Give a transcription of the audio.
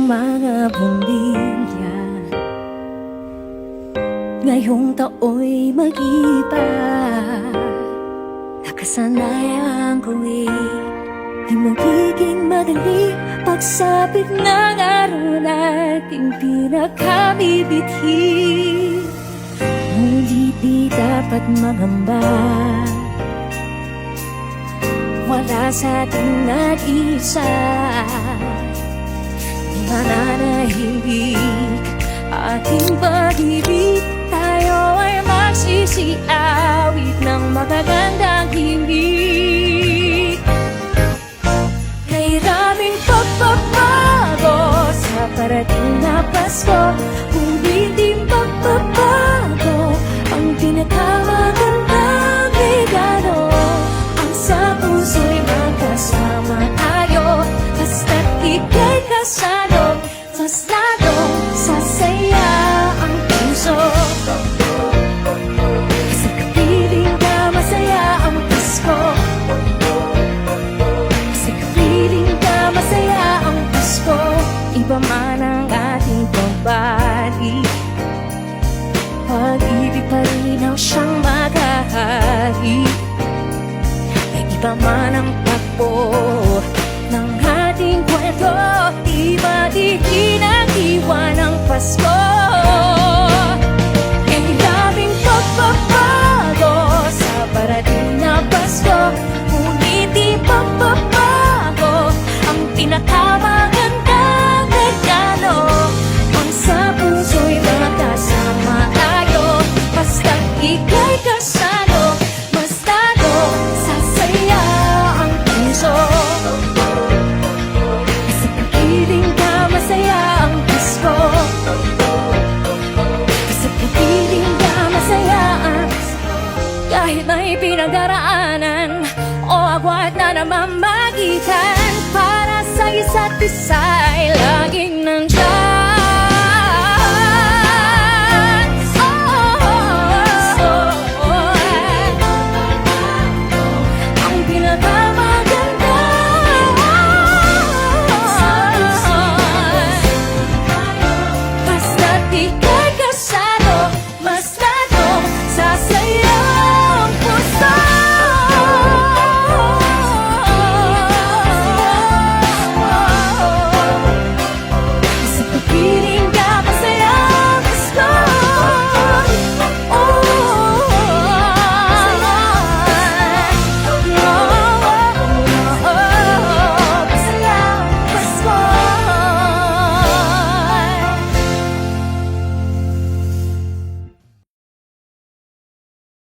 mga bumbilya. Ngayong tao'y mag-iba, nakasanayan ko'y di magiging madali pagsapit ng araw nating pinakabibithi. Ngunit di dapat magamba, wala sa ating nag-isa. Di mananahimik ating pag-ibig, tayo ay magsisiawit ng magagandang himig. Nahiraping pagbabago sa parating na Pasko, ngunit di magbabago ang pinakamagandang regalo. Ang sa puso'y magkasama tayo, basta't ika'y kasalo, mas lalong sasaya ang puso. Sa kapiling ka masaya ang Pasko, sa kapiling ka masaya ang Pasko. Iba man ang ating pagbalik, pag-ibig pa rin ang siyang maghahari. Iba man ang takbo ng ating kwento, iba di pinag-iwan ang Pasko. Ang daming pagbabago sa parating na Pasko, ngunit di pagbabago ang pinakamagandang regalo. Ang sa puso'y magkasama tayo, basta't ika'y kasalo, mas lalong sasaya ang puso. Sa kapiling ka masaya ang Pasko, sa kapiling ka masaya ang Pasko. Kahit may pinag